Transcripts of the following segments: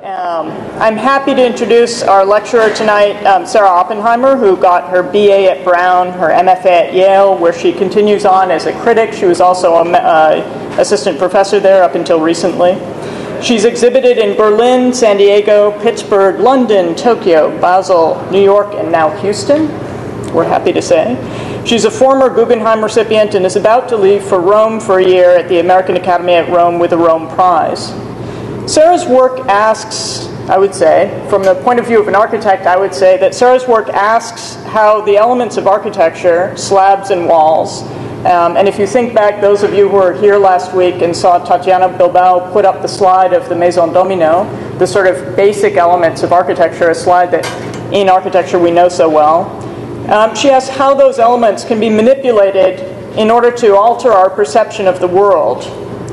I'm happy to introduce our lecturer tonight, Sarah Oppenheimer, who got her BA at Brown, her MFA at Yale, where she continues on as a critic. She was also an assistant professor there up until recently. She's exhibited in Berlin, San Diego, Pittsburgh, London, Tokyo, Basel, New York, and now Houston, we're happy to say. She's a former Guggenheim recipient and is about to leave for Rome for a year at the American Academy at Rome with a Rome Prize. Sarah's work asks, I would say, from the point of view of an architect, I would say that Sarah's work asks how the elements of architecture, slabs and walls, and if you think back, those of you who were here last week and saw Tatiana Bilbao put up the slide of the Maison Domino, the sort of basic elements of architecture, a slide that in architecture we know so well. She asks how those elements can be manipulated in order to alter our perception of the world.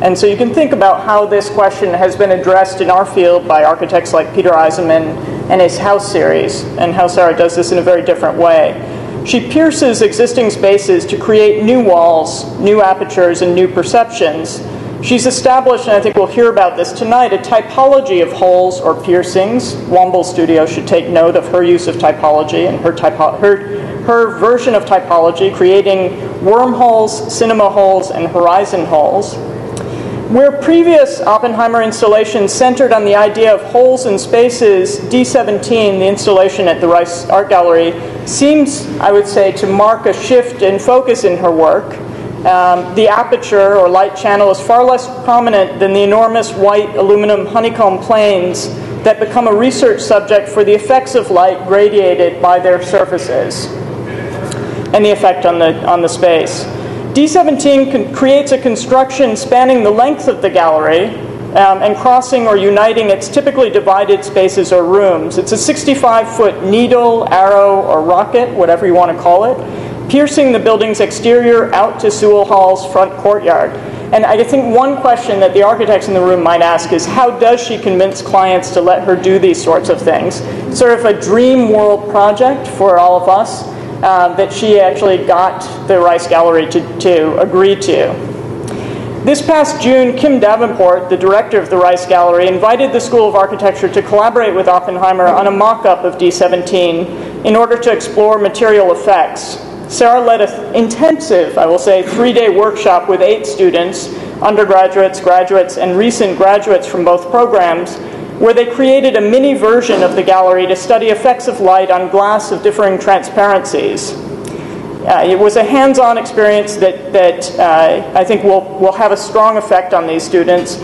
And so you can think about how this question has been addressed in our field by architects like Peter Eisenman and his House series, and how Sarah does this in a very different way. She pierces existing spaces to create new walls, new apertures, and new perceptions. She's established, and I think we'll hear about this tonight, a typology of holes or piercings. Womble Studio should take note of her use of typology and her version of typology, creating wormholes, cinema holes, and horizon holes. Where previous Oppenheimer installations centered on the idea of holes in spaces, D17, the installation at the Rice Art Gallery, seems, I would say, to mark a shift in focus in her work. The aperture or light channel is far less prominent than the enormous white aluminum honeycomb planes that become a research subject for the effects of light radiated by their surfaces and the effect on the space. D17 creates a construction spanning the length of the gallery and crossing or uniting its typically divided spaces or rooms. It's a 65-foot needle, arrow, or rocket, whatever you want to call it, piercing the building's exterior out to Sewell Hall's front courtyard. And I think one question that the architects in the room might ask is, how does she convince clients to let her do these sorts of things? Sort of a dream world project for all of us. That she actually got the Rice Gallery to agree to. This past June, Kim Davenport, the director of the Rice Gallery, invited the School of Architecture to collaborate with Oppenheimer on a mock-up of D17 in order to explore material effects. Sarah led an intensive, I will say, 3-day workshop with 8 students, undergraduates, graduates, and recent graduates from both programs, where they created a mini version of the gallery to study effects of light on glass of differing transparencies. It was a hands-on experience that I think will have a strong effect on these students.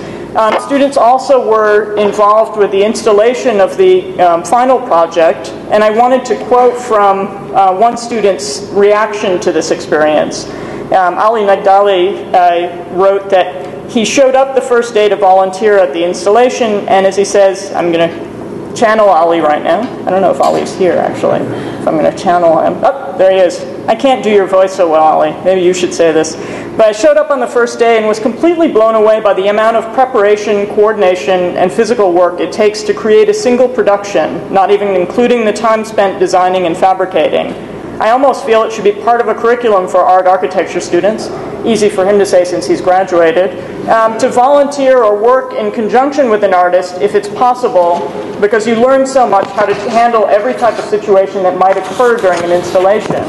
Students also were involved with the installation of the final project, and I wanted to quote from one student's reaction to this experience. Ali Nagdali wrote that he showed up the first day to volunteer at the installation, and as he says, I'm going to channel Ali right now. I don't know if Ali's here, actually, if I'm going to channel him. Oh, there he is. I can't do your voice so well, Ali. Maybe you should say this. But I showed up on the first day and was completely blown away by the amount of preparation, coordination, and physical work it takes to create a single production, not even including the time spent designing and fabricating. I almost feel it should be part of a curriculum for art architecture students, easy for him to say since he's graduated, to volunteer or work in conjunction with an artist if it's possible, because you learn so much how to handle every type of situation that might occur during an installation.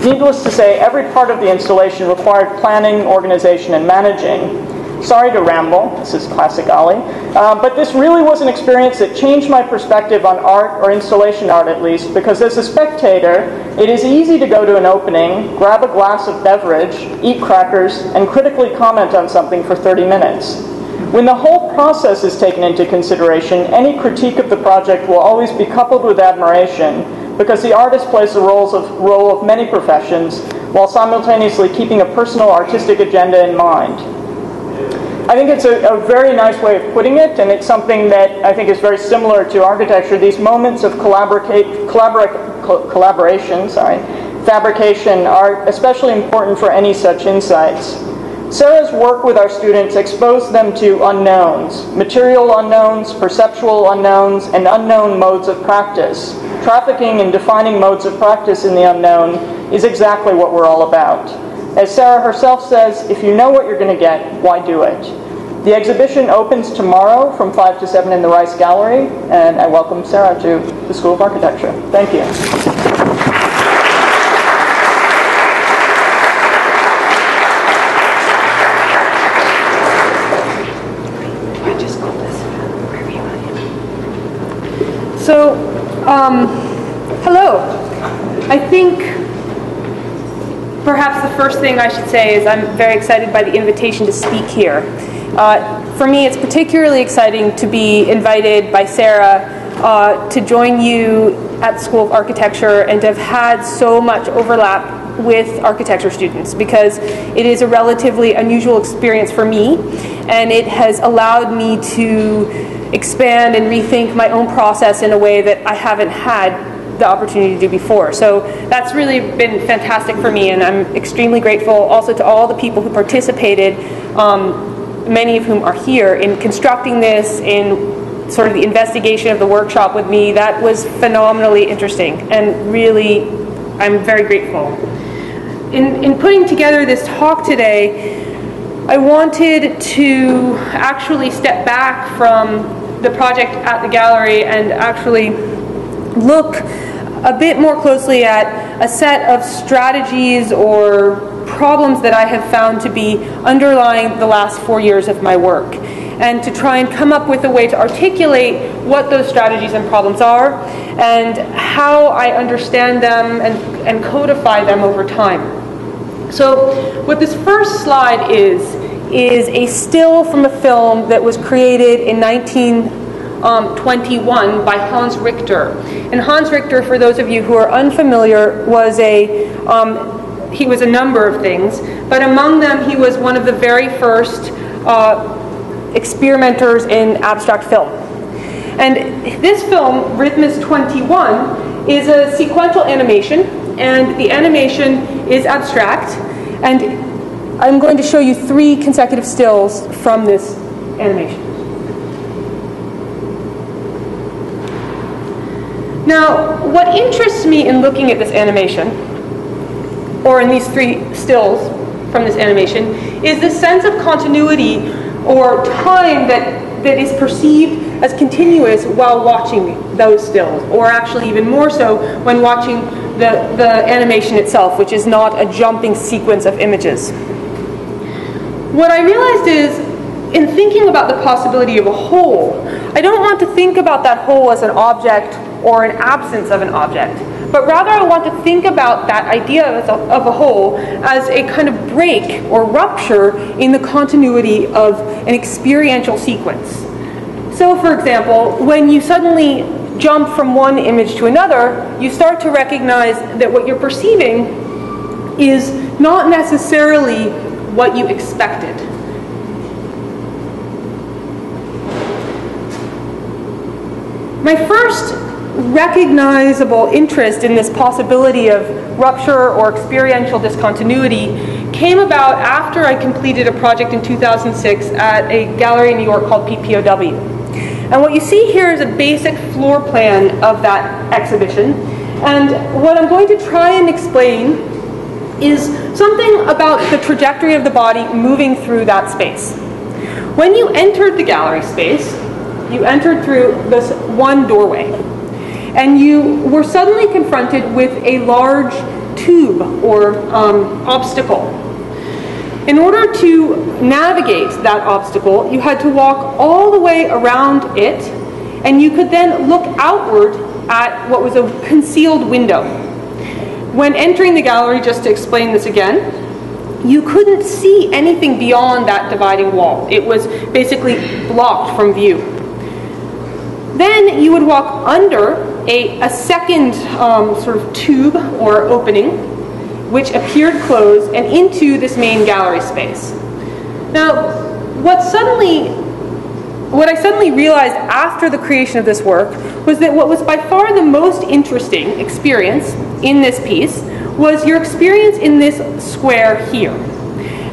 Needless to say, every part of the installation required planning, organization, and managing. Sorry to ramble, this is classic Ali, but this really was an experience that changed my perspective on art, or installation art at least, because as a spectator, it is easy to go to an opening, grab a glass of beverage, eat crackers, and critically comment on something for 30 minutes. When the whole process is taken into consideration, any critique of the project will always be coupled with admiration, because the artist plays the role of many professions, while simultaneously keeping a personal artistic agenda in mind. I think it's a very nice way of putting it, and it's something that I think is very similar to architecture. These moments of fabrication are especially important for any such insights. Sarah's work with our students exposed them to unknowns, material unknowns, perceptual unknowns, and unknown modes of practice. Trafficking and defining modes of practice in the unknown is exactly what we're all about. As Sarah herself says, if you know what you're going to get, why do it? The exhibition opens tomorrow from 5 to 7 in the Rice Gallery, and I welcome Sarah to the School of Architecture. Thank you. So, hello. I think perhaps the first thing I should say is I'm very excited by the invitation to speak here. For me, it's particularly exciting to be invited by Sarah to join you at the School of Architecture and to have had so much overlap with architecture students, because it is a relatively unusual experience for me, and it has allowed me to expand and rethink my own process in a way that I haven't had the opportunity to do before. So that's really been fantastic for me, and I'm extremely grateful also to all the people who participated, many of whom are here, in constructing this, in sort of the investigation of the workshop with me. That was phenomenally interesting, and really I'm very grateful. In putting together this talk today, I wanted to actually step back from the project at the gallery and actually look a bit more closely at a set of strategies or problems that I have found to be underlying the last 4 years of my work, and to try and come up with a way to articulate what those strategies and problems are and how I understand them and codify them over time. So what this first slide is a still from a film that was created in 1921 by Hans Richter. And Hans Richter, for those of you who are unfamiliar, was he was a number of things, but among them he was one of the very first experimenters in abstract film. And this film, Rhythmus 21, is a sequential animation, and the animation is abstract, and I'm going to show you 3 consecutive stills from this animation. Now, what interests me in looking at this animation, or in these 3 stills from this animation, is the sense of continuity or time that is perceived as continuous while watching those stills, or actually even more so when watching the animation itself, which is not a jumping sequence of images. What I realized is, in thinking about the possibility of a whole, I don't want to think about that whole as an object or an absence of an object, but rather I want to think about that idea of a whole as a kind of break or rupture in the continuity of an experiential sequence. So, for example, when you suddenly jump from one image to another, you start to recognize that what you're perceiving is not necessarily what you expected. My first recognizable interest in this possibility of rupture or experiential discontinuity came about after I completed a project in 2006 at a gallery in New York called PPOW. And what you see here is a basic floor plan of that exhibition. And what I'm going to try and explain is something about the trajectory of the body moving through that space. When you entered the gallery space, you entered through this one doorway, and you were suddenly confronted with a large tube or obstacle. In order to navigate that obstacle, you had to walk all the way around it, and you could then look outward at what was a concealed window. When entering the gallery, just to explain this again, you couldn't see anything beyond that dividing wall. It was basically blocked from view. Then you would walk under a second sort of tube or opening, which appeared closed, and into this main gallery space. Now, what I suddenly realized after the creation of this work was that what was by far the most interesting experience in this piece was your experience in this square here.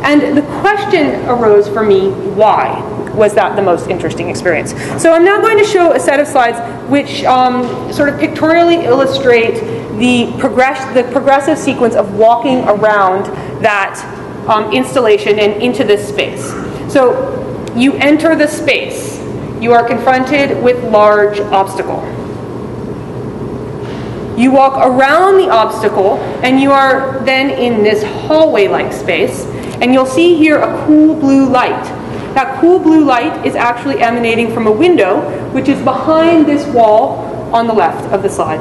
And the question arose for me, why was that the most interesting experience? So I'm now going to show a set of slides which sort of pictorially illustrate the progressive sequence of walking around that installation and into this space. So you enter the space. You are confronted with large obstacle. You walk around the obstacle, and you are then in this hallway-like space, and you'll see here a cool blue light. That cool blue light is actually emanating from a window, which is behind this wall on the left of the slide.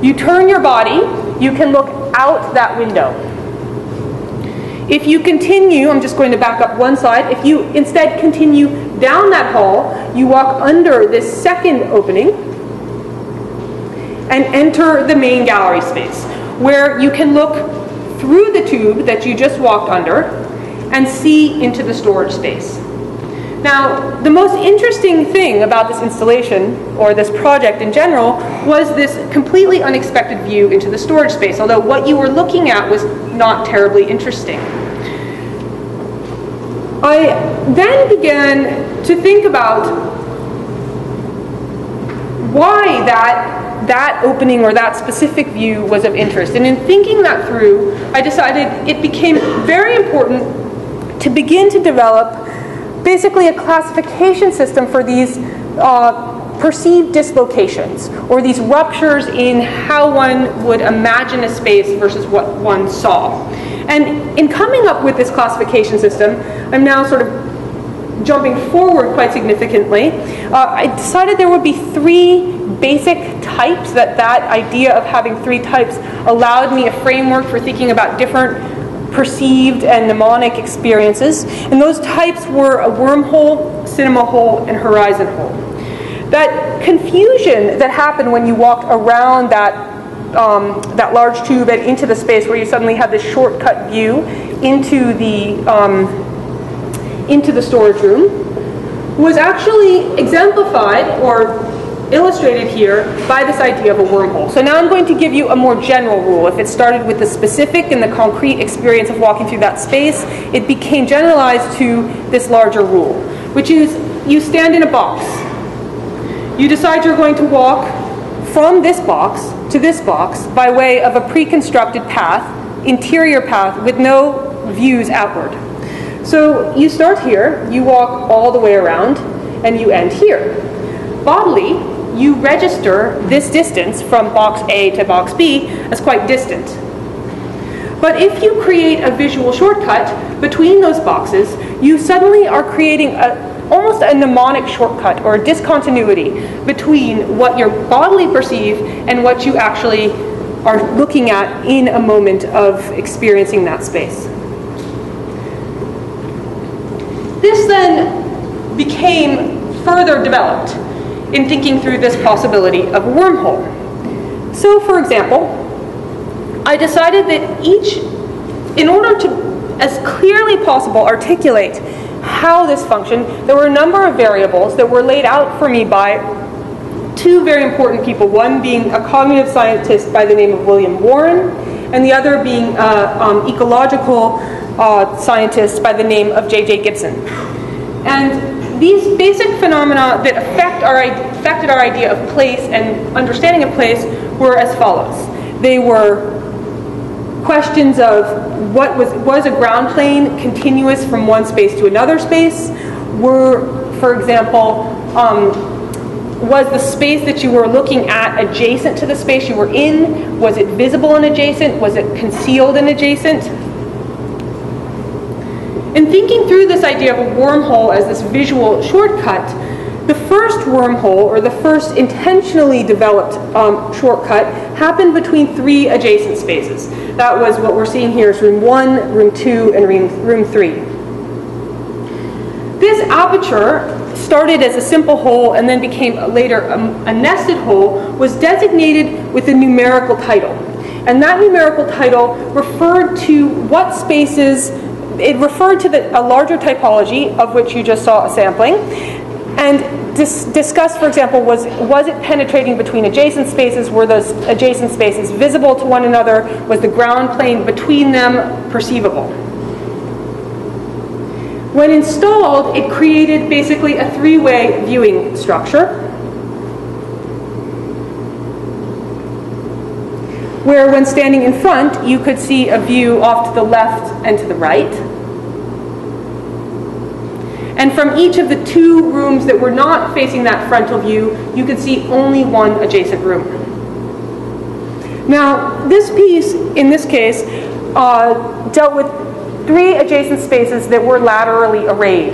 You turn your body, you can look out that window. If you continue, I'm just going to back up one slide, if you instead continue down that hall, you walk under this second opening and enter the main gallery space, where you can look through the tube that you just walked under and see into the storage space. Now, the most interesting thing about this installation, or this project in general, was this completely unexpected view into the storage space, although what you were looking at was not terribly interesting. I then began to think about why that opening or that specific view was of interest. And in thinking that through, I decided it became very important to begin to develop basically a classification system for these perceived dislocations, or these ruptures in how one would imagine a space versus what one saw. And in coming up with this classification system, I'm now sort of jumping forward quite significantly. I decided there would be three basic types, that idea of having three types allowed me a framework for thinking about different perceived and mnemonic experiences. And those types were a wormhole, cinema hole, and horizon hole. That confusion that happened when you walked around that large tube and into the space, where you suddenly had this shortcut view into the storage room, was actually exemplified or illustrated here by this idea of a wormhole. So now I'm going to give you a more general rule. If it started with the specific and the concrete experience of walking through that space, it became generalized to this larger rule, which is you stand in a box. You decide you're going to walk from this box to this box by way of a pre-constructed path, interior path, with no views outward. So you start here, you walk all the way around, and you end here. Bodily, you register this distance from box A to box B as quite distant. But if you create a visual shortcut between those boxes, you suddenly are creating almost a mnemonic shortcut, or a discontinuity between what you bodily perceive and what you actually are looking at in a moment of experiencing that space. This then became further developed in thinking through this possibility of a wormhole. So, for example, I decided that in order to, as clearly possible, articulate how this functioned, there were a number of variables that were laid out for me by two very important people, one being a cognitive scientist by the name of William Warren, and the other being an ecological scientist by the name of J.J. Gibson. And these basic phenomena that affected our idea of place and understanding of place were as follows. They were questions of was a ground plane continuous from one space to another space? For example, was the space that you were looking at adjacent to the space you were in? Was it visible and adjacent? Was it concealed and adjacent? In thinking through this idea of a wormhole as this visual shortcut, the first wormhole, or the first intentionally developed shortcut, happened between three adjacent spaces. That was what we're seeing here is room 1, room 2, and room 3. This aperture started as a simple hole and then became later a nested hole, was designated with a numerical title. And that numerical title referred to what spaces, it referred to a larger typology of which you just saw a sampling, and discussed, for example, was it penetrating between adjacent spaces? Were those adjacent spaces visible to one another? Was the ground plane between them perceivable? When installed, it created basically a three-way viewing structure, where when standing in front, you could see a view off to the left and to the right. And from each of the two rooms that were not facing that frontal view, you could see only one adjacent room. Now, this piece, in this case, dealt with 3 adjacent spaces that were laterally arrayed.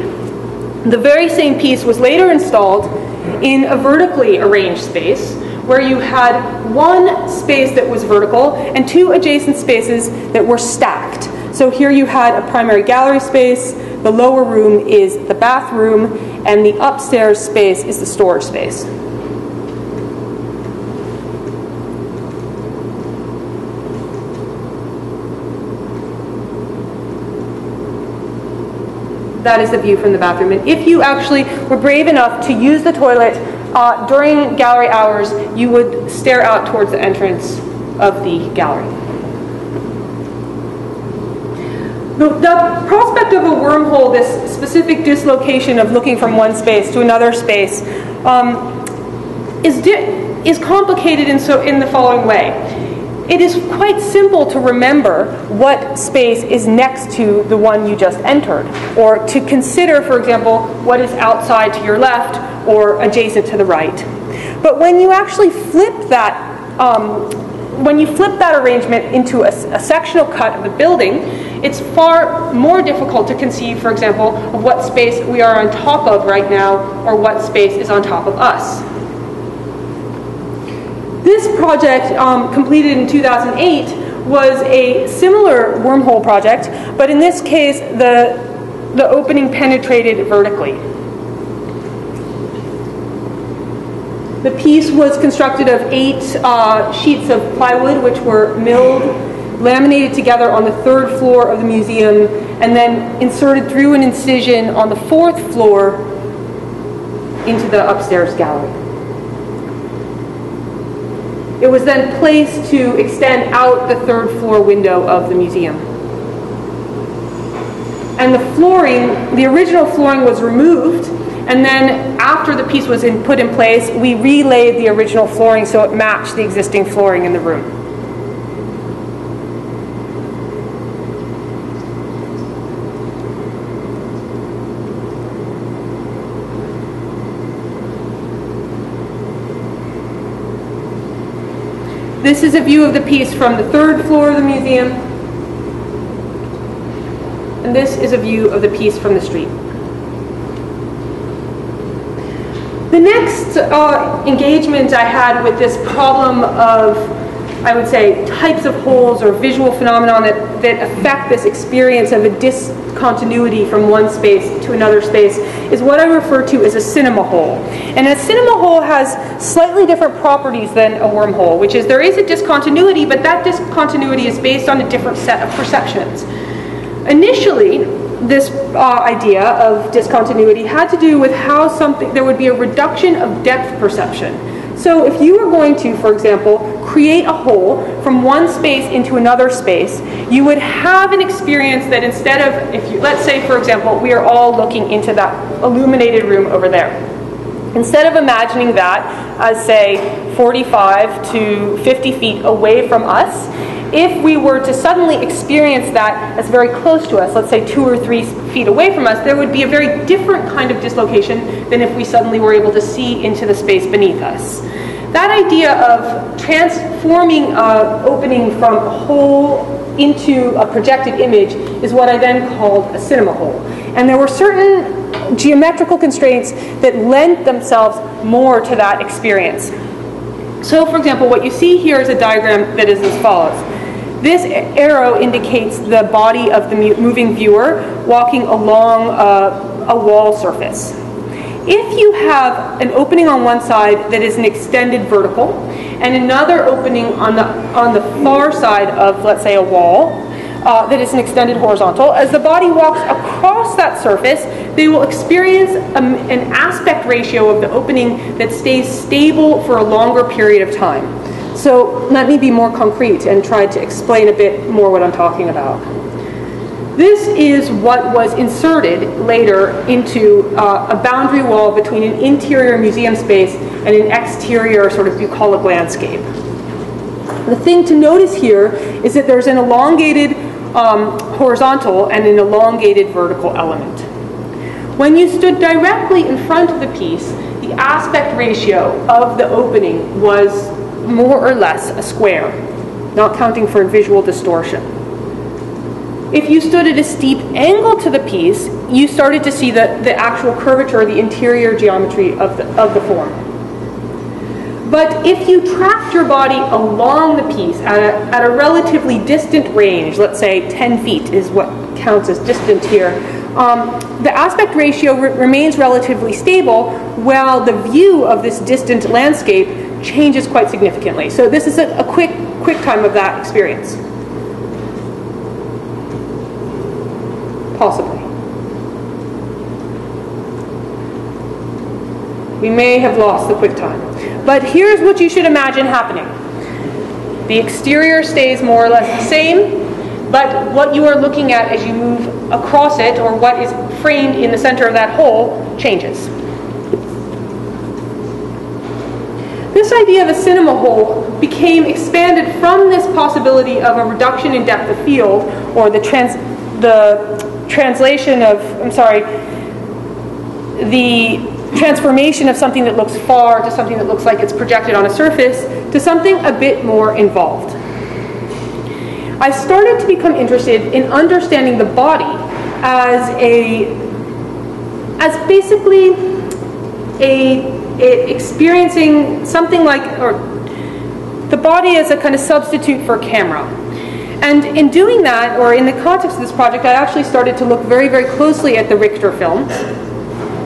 The very same piece was later installed in a vertically arranged space, where you had one space that was vertical and 2 adjacent spaces that were stacked. So here you had a primary gallery space, the lower room is the bathroom, and the upstairs space is the storage space. That is the view from the bathroom. And if you actually were brave enough to use the toilet during gallery hours, you would stare out towards the entrance of the gallery. The prospect of a wormhole, this specific dislocation of looking from one space to another space, is complicated in the following way. It is quite simple to remember what space is next to the one you just entered, or to consider, for example, what is outside to your left or adjacent to the right. But when you actually flip that, arrangement into a sectional cut of the building, it's far more difficult to conceive, for example, of what space we are on top of right now, or what space is on top of us. This project, completed in 2008, was a similar wormhole project, but in this case, the opening penetrated vertically. The piece was constructed of 8 sheets of plywood, which were milled, laminated together on the 3rd floor of the museum, and then inserted through an incision on the 4th floor into the upstairs gallery. It was then placed to extend out the 3rd floor window of the museum. And the flooring, the original flooring was removed, and then after the piece was put in place, we relayed the original flooring so it matched the existing flooring in the room. This is a view of the piece from the 3rd floor of the museum. And this is a view of the piece from the street. The next engagement I had with this problem of, I would say, types of holes or visual phenomenon that affect this experience of a discontinuity from one space to another space is what I refer to as a cinema hole. And a cinema hole has slightly different properties than a wormhole, which is there is a discontinuity, but that discontinuity is based on a different set of perceptions. Initially, this idea of discontinuity had to do with how there would be a reduction of depth perception. So if you were going to, for example, create a hole from one space into another space, you would have an experience that instead of, let's say, for example, we are all looking into that illuminated room over there. Instead of imagining that as, say, 45 to 50 feet away from us, if we were to suddenly experience that as very close to us, let's say 2 or 3 feet away from us, there would be a very different kind of dislocation than if we suddenly were able to see into the space beneath us. That idea of transforming opening from a hole into a projected image is what I then called a cinema hole. And there were certain geometrical constraints that lent themselves more to that experience. So, for example, what you see here is a diagram that is as follows. This arrow indicates the body of the moving viewer walking along a wall surface. If you have an opening on one side that is an extended vertical, and another opening on the far side of, let's say, a wall that is an extended horizontal, as the body walks across that surface, they will experience an aspect ratio of the opening that stays stable for a longer period of time. So let me be more concrete and try to explain a bit more what I'm talking about. This is what was inserted later into a boundary wall between an interior museum space and an exterior sort of bucolic landscape. The thing to notice here is that there's an elongated horizontal and an elongated vertical element. When you stood directly in front of the piece, the aspect ratio of the opening was more or less a square, not counting for visual distortion. If you stood at a steep angle to the piece, you started to see the actual curvature, the interior geometry of the form. But if you tracked your body along the piece at a relatively distant range, let's say 10 feet is what counts as distant here, the aspect ratio remains relatively stable while the view of this distant landscape changes quite significantly. So this is a quick time of that experience. Possibly. We may have lost the quick time. But here's what you should imagine happening. The exterior stays more or less the same, but what you are looking at as you move across it, or what is framed in the center of that hole, changes. This idea of a cinema hole became expanded from this possibility of a reduction in depth of field, or the transformation of something that looks far to something that looks like it's projected on a surface, to something a bit more involved. I started to become interested in understanding the body as basically experiencing something like, or the body as a kind of substitute for camera. And in doing that, or in the context of this project, I actually started to look very, very closely at the Richter film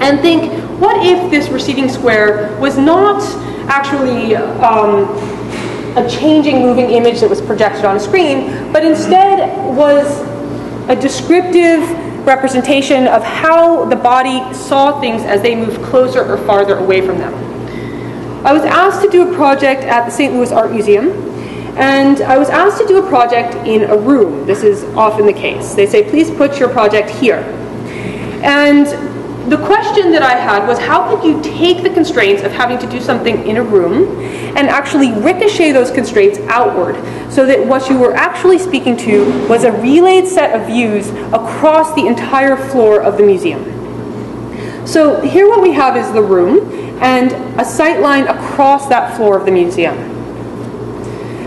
and think, what if this receding square was not actually a changing, moving image that was projected on a screen, but instead was a descriptive representation of how the body saw things as they moved closer or farther away from them. I was asked to do a project at the St. Louis Art Museum, and I was asked to do a project in a room. This is often the case. They say, please put your project here. And the question that I had was, how could you take the constraints of having to do something in a room and actually ricochet those constraints outward, so that what you were actually speaking to was a relayed set of views across the entire floor of the museum. So here what we have is the room and a sight line across that floor of the museum.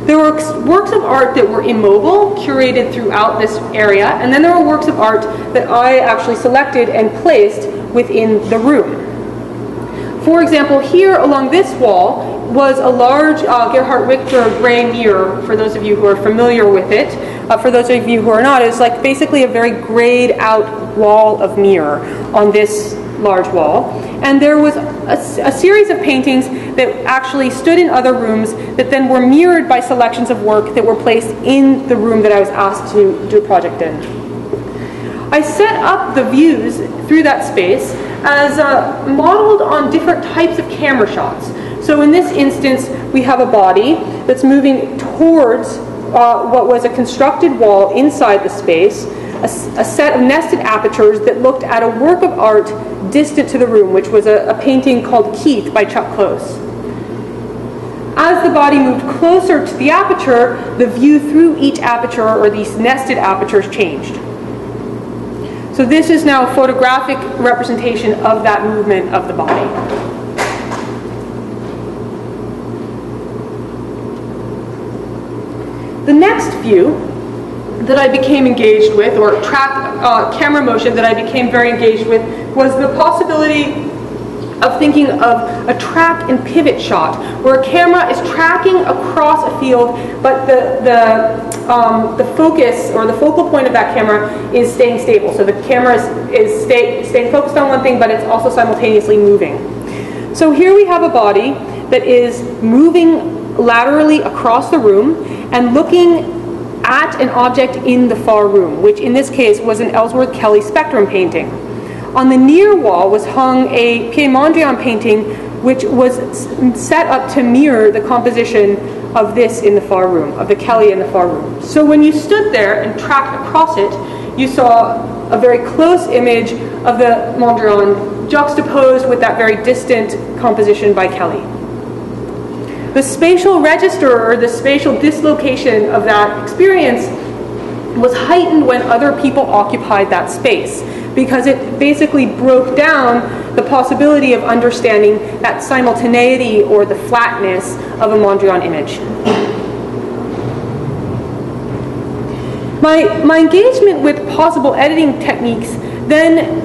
There were works of art that were immobile, curated throughout this area, and then there were works of art that I actually selected and placed within the room. For example, here along this wall was a large Gerhard Richter gray mirror, for those of you who are familiar with it. For those of you who are not, it's like basically a very grayed out wall of mirror on this large wall. And there was a series of paintings that actually stood in other rooms that then were mirrored by selections of work that were placed in the room that I was asked to do a project in. I set up the views through that space as modeled on different types of camera shots. So in this instance, we have a body that's moving towards what was a constructed wall inside the space, a set of nested apertures that looked at a work of art distant to the room, which was a painting called Keith by Chuck Close. As the body moved closer to the aperture, the view through each aperture, or these nested apertures, changed. So this is now a photographic representation of that movement of the body. The next view that I became engaged with, or camera motion that I became very engaged with, was the possibility of thinking of a track and pivot shot, where a camera is tracking across a field, but the focus, or the focal point of that camera, is staying stable. So the camera is staying focused on one thing, but it's also simultaneously moving. So here we have a body that is moving laterally across the room and looking at an object in the far room, which in this case was an Ellsworth Kelly spectrum painting. On the near wall was hung a Piet Mondrian painting, which was set up to mirror the composition of this in the far room, of the Kelly in the far room. So when you stood there and tracked across it, you saw a very close image of the Mondrian juxtaposed with that very distant composition by Kelly. The spatial register, or the spatial dislocation of that experience, was heightened when other people occupied that space. because it basically broke down the possibility of understanding that simultaneity or the flatness of a Mondrian image. My engagement with possible editing techniques then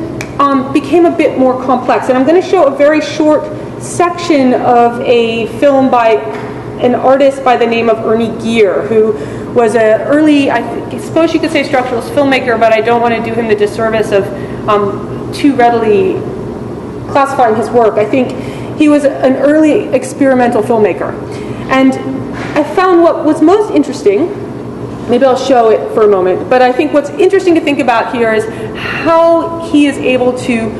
became a bit more complex, and I'm going to show a very short section of a film by an artist by the name of Ernie Gear, who was an early, I suppose you could say, structuralist filmmaker, but I don't want to do him the disservice of too readily classifying his work. I think he was an early experimental filmmaker. And I found what was most interesting, maybe I'll show it for a moment, but I think what's interesting to think about here is how he is able to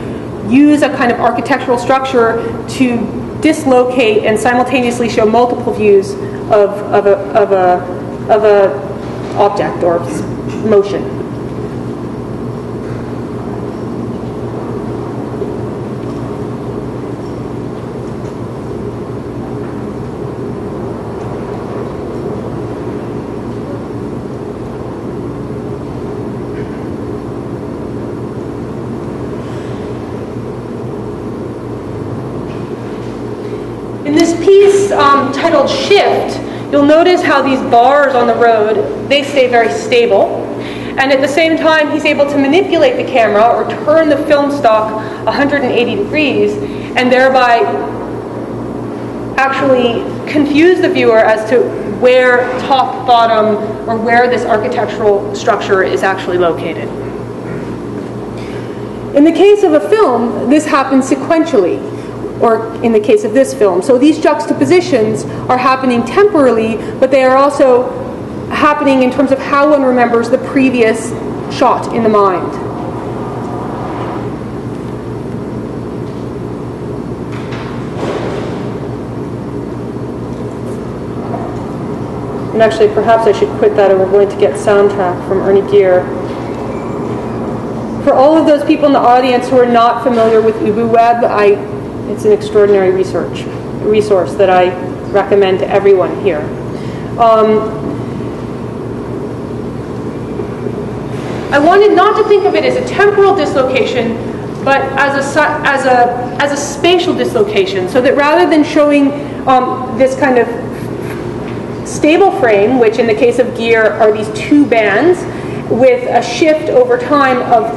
use a kind of architectural structure to dislocate and simultaneously show multiple views of a object or motion. In this piece titled Shift, you'll notice how these bars on the road, they stay very stable. And at the same time, he's able to manipulate the camera or turn the film stock 180 degrees and thereby actually confuse the viewer as to where top, bottom, or where this architectural structure is actually located. In the case of a film, this happens sequentially, or in the case of this film. So these juxtapositions are happening temporally, but they are also happening in terms of how one remembers the previous shot in the mind. And actually, perhaps I should quit that, and we're going to get soundtrack from Ernie Gear. For all of those people in the audience who are not familiar with UbuWeb, it's an extraordinary resource that I recommend to everyone here. I wanted not to think of it as a temporal dislocation, but as a spatial dislocation, so that rather than showing this kind of stable frame, which in the case of Gear are these two bands, with a shift over time of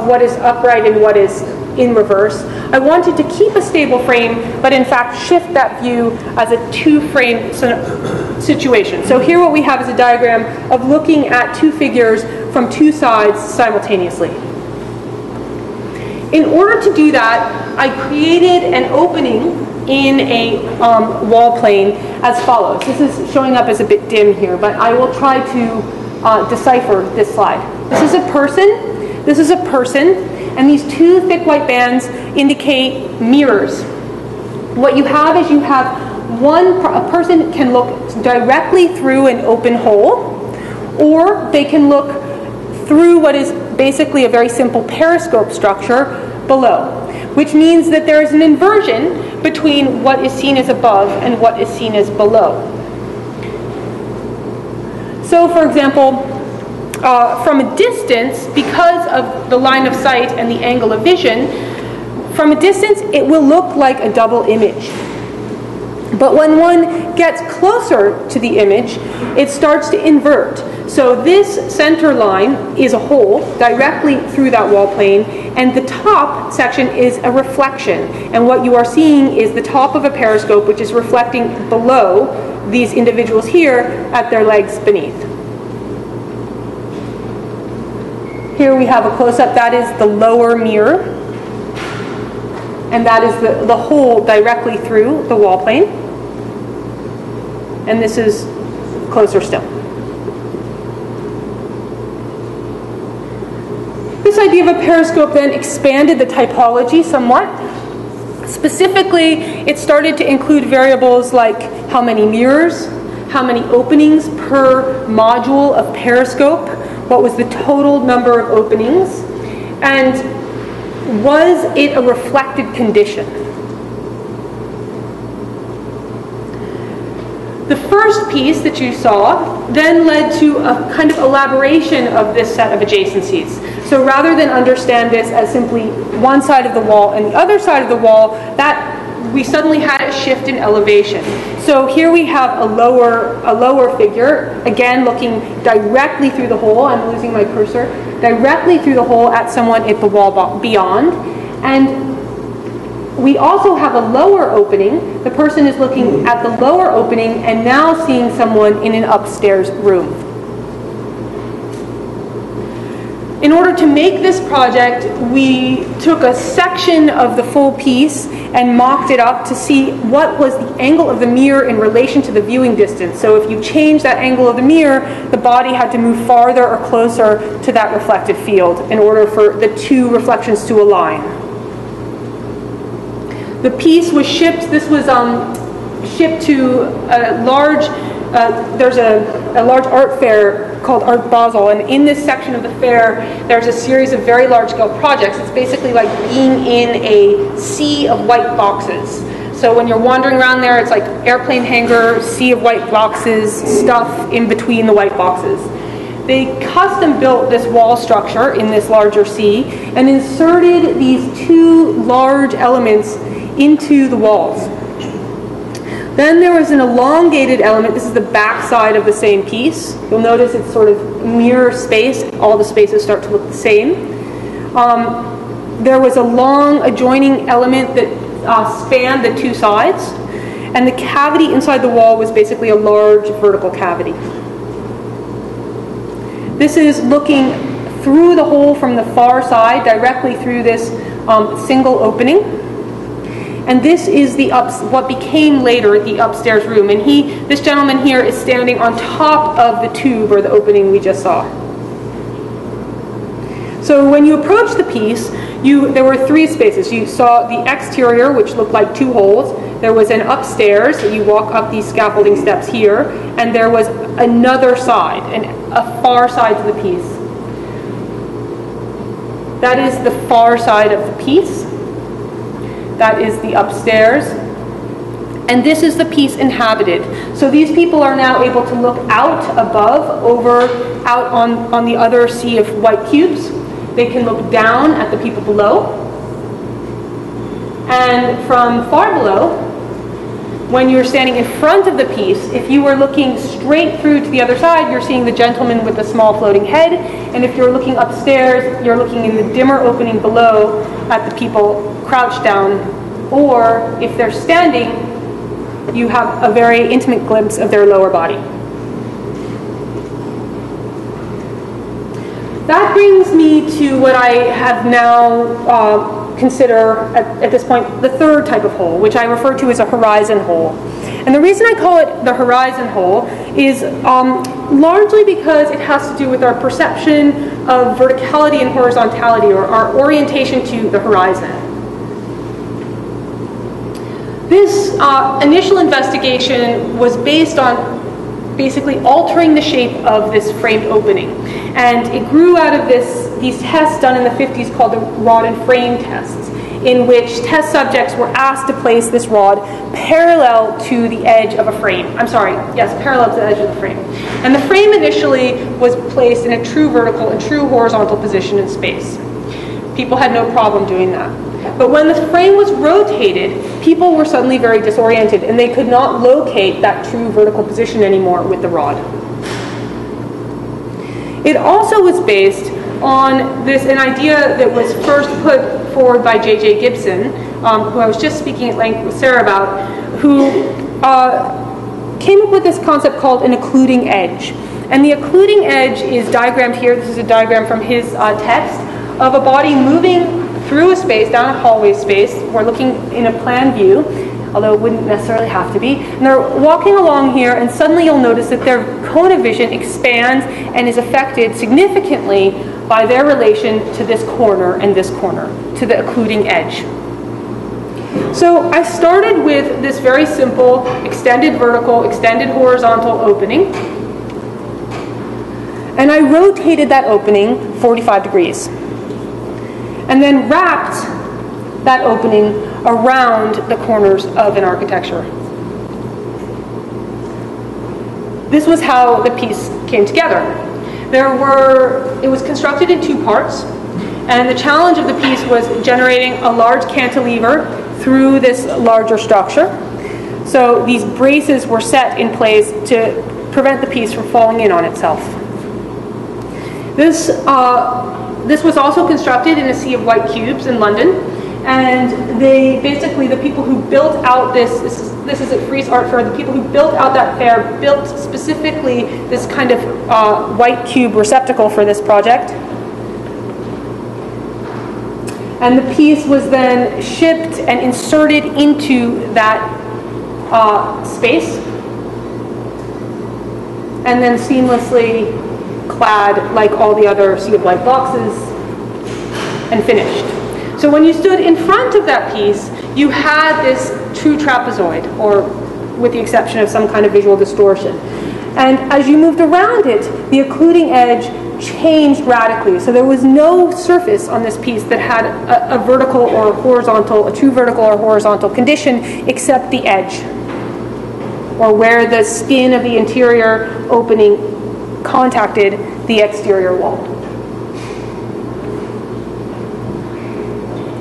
what is upright and what is in reverse, I wanted to keep a stable frame, but in fact shift that view as a two-frame situation. So here what we have is a diagram of looking at two figures from two sides simultaneously. In order to do that, I created an opening in a wall plane as follows. This is showing up as a bit dim here, but I will try to decipher this slide. This is a person, and these two thick white bands indicate mirrors. What you have is a person can look directly through an open hole, or they can look through what is basically a very simple periscope structure below, which means that there is an inversion between what is seen as above and what is seen as below. So, for example, from a distance, because of the line of sight and the angle of vision, from a distance it will look like a double image. But when one gets closer to the image, it starts to invert. So this center line is a hole directly through that wall plane, and the top section is a reflection. And what you are seeing is the top of a periscope, which is reflecting below these individuals here at their legs beneath. Here we have a close-up. That is the lower mirror, and that is the hole directly through the wall plane. And this is closer still. This idea of a periscope then expanded the typology somewhat. Specifically, it started to include variables like how many mirrors, how many openings per module of periscope, what was the total number of openings, and was it a reflected condition? The first piece that you saw then led to a kind of elaboration of this set of adjacencies. So rather than understand this as simply one side of the wall and the other side of the wall, that we suddenly had a shift in elevation. So here we have a lower figure, again looking directly through the hole. I'm losing my cursor. Directly through the hole at someone at the wall beyond. And we also have a lower opening. The person is looking at the lower opening and now seeing someone in an upstairs room. In order to make this project, we took a section of the full piece and mocked it up to see what was the angle of the mirror in relation to the viewing distance. So if you change that angle of the mirror, the body had to move farther or closer to that reflected field in order for the two reflections to align. The piece was shipped, this was shipped to a large, there's a large art fair called Art Basel, and in this section of the fair, there's a series of very large-scale projects. It's basically like being in a sea of white boxes. So when you're wandering around there, it's like airplane hangar, sea of white boxes, stuff in between the white boxes. They custom built this wall structure in this larger sea and inserted these two large elements into the walls. Then there was an elongated element. This is the back side of the same piece. You'll notice it's sort of mirror space. All the spaces start to look the same. There was a long adjoining element that spanned the two sides. And the cavity inside the wall was basically a large vertical cavity. This is looking through the hole from the far side, directly through this single opening. And this is what became later the upstairs room. And this gentleman here is standing on top of the tube or the opening we just saw. So when you approach the piece, there were three spaces. You saw the exterior, which looked like two holes. There was an upstairs. You walk up these scaffolding steps here. And there was another side, a far side to the piece. That is the far side of the piece. That is the upstairs. And this is the piece inhabited. So these people are now able to look out above, out on the other sea of white cubes. They can look down at the people below. And from far below, when you're standing in front of the piece, if you were looking straight through to the other side, you're seeing the gentleman with the small floating head. And if you're looking upstairs, you're looking in the dimmer opening below at the people crouched down. Or if they're standing, you have a very intimate glimpse of their lower body. That brings me to what I have now consider at this point the third type of hole, which I refer to as a horizon hole. And the reason I call it the horizon hole is largely because it has to do with our perception of verticality and horizontality, or our orientation to the horizon. This initial investigation was based on basically altering the shape of this framed opening. And it grew out of these tests done in the 50s called the rod and frame tests, in which test subjects were asked to place this rod parallel to the edge of a frame. Parallel to the edge of the frame. And the frame initially was placed in a true vertical and true horizontal position in space. People had no problem doing that. But when the frame was rotated, people were suddenly very disoriented, and they could not locate that true vertical position anymore with the rod. It also was based on an idea that was first put forward by J.J. Gibson, who I was just speaking at length with Sarah about, who came up with this concept called an occluding edge. And the occluding edge is diagrammed here. This is a diagram from his text of a body moving through a space, down a hallway space. We're looking in a plan view, although it wouldn't necessarily have to be. And they're walking along here, and suddenly you'll notice that their cone of vision expands and is affected significantly by their relation to this corner and this corner, to the occluding edge. So I started with this very simple extended vertical, extended horizontal opening. And I rotated that opening 45 degrees. And then wrapped that opening around the corners of an architecture. This was how the piece came together. It was constructed in two parts. And the challenge of the piece was generating a large cantilever through this larger structure. So these braces were set in place to prevent the piece from falling in on itself. This was also constructed in a sea of white cubes in London, and they basically, the people who built out this is at Frieze Art Fair, the people who built out that fair built specifically this kind of white cube receptacle for this project. And the piece was then shipped and inserted into that space, and then seamlessly clad like all the other sea of white boxes and finished. So when you stood in front of that piece, you had this true trapezoid, or with the exception of some kind of visual distortion. And as you moved around it, the occluding edge changed radically. So there was no surface on this piece that had a vertical or horizontal, a true vertical or horizontal condition, except the edge, or where the skin of the interior opening contacted the exterior wall.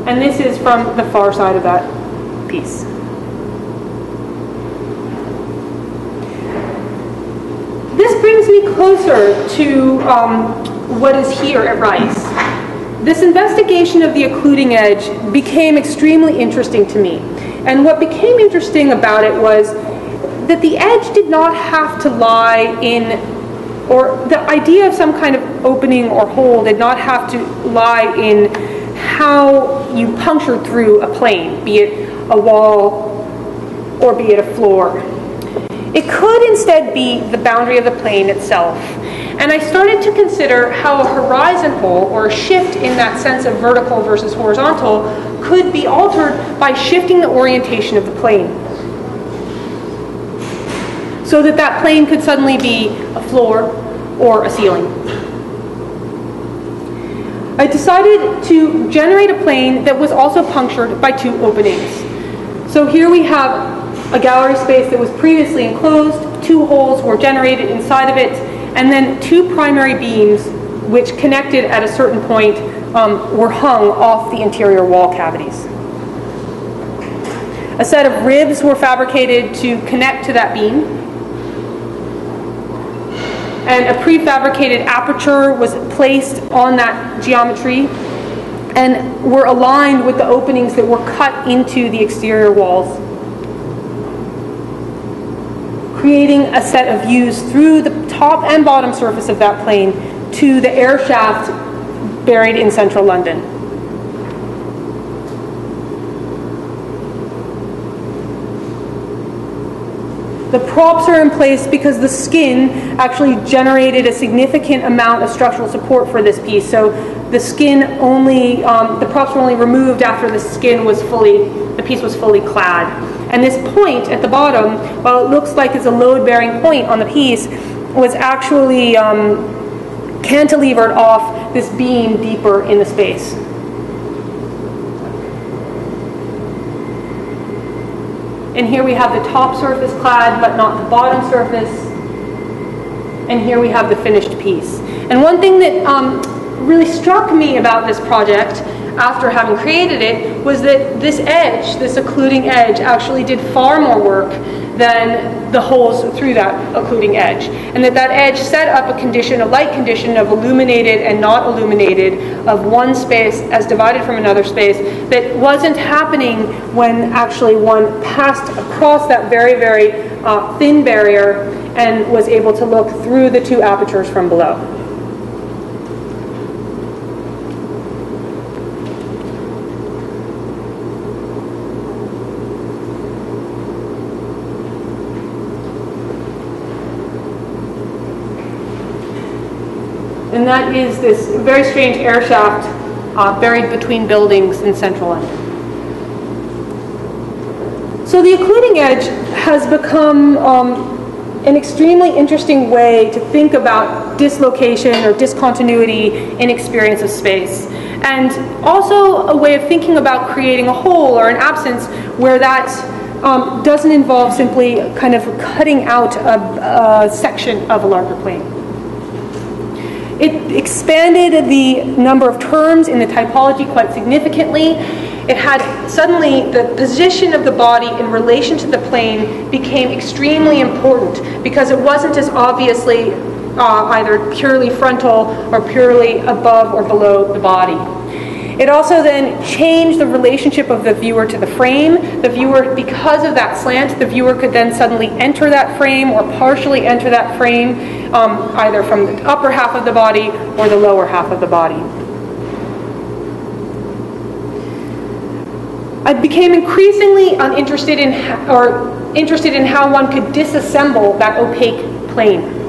And this is from the far side of that piece. This brings me closer to what is here at Rice. This investigation of the occluding edge became extremely interesting to me. And what became interesting about it was that the edge did not have to lie in, or the idea of some kind of opening or hole did not have to lie in how you punctured through a plane, be it a wall or be it a floor. It could instead be the boundary of the plane itself. And I started to consider how a horizon hole, or a shift in that sense of vertical versus horizontal, could be altered by shifting the orientation of the plane, so that that plane could suddenly be a floor or a ceiling. I decided to generate a plane that was also punctured by two openings. So here we have a gallery space that was previously enclosed, two holes were generated inside of it, and then two primary beams which connected at a certain point were hung off the interior wall cavities. A set of ribs were fabricated to connect to that beam, and a prefabricated aperture was placed on that geometry and were aligned with the openings that were cut into the exterior walls, creating a set of views through the top and bottom surface of that plane to the air shaft buried in central London. The props are in place because the skin actually generated a significant amount of structural support for this piece. So the skin only, the props were only removed after the piece was fully clad. And this point at the bottom, while it looks like it's a load-bearing point on the piece, was actually cantilevered off this beam deeper in the space. And here we have the top surface clad, but not the bottom surface. And here we have the finished piece. And one thing that really struck me about this project after having created it was that this edge, this occluding edge, actually did far more work than the holes through that occluding edge. And that edge set up a condition, a light condition of illuminated and not illuminated, of one space as divided from another space, that wasn't happening when actually one passed across that very, very thin barrier and was able to look through the two apertures from below. And that is this very strange air shaft buried between buildings in central London. So the occluding edge has become an extremely interesting way to think about dislocation or discontinuity in experience of space. And also a way of thinking about creating a hole or an absence where that doesn't involve simply kind of cutting out a section of a larger plane. It expanded the number of terms in the typology quite significantly. It had suddenly the position of the body in relation to the plane became extremely important because it wasn't as obviously either purely frontal or purely above or below the body. It also then changed the relationship of the viewer to the frame. The viewer, because of that slant, the viewer could then suddenly enter that frame or partially enter that frame, either from the upper half of the body or the lower half of the body. I became increasingly interested in how one could disassemble that opaque plane.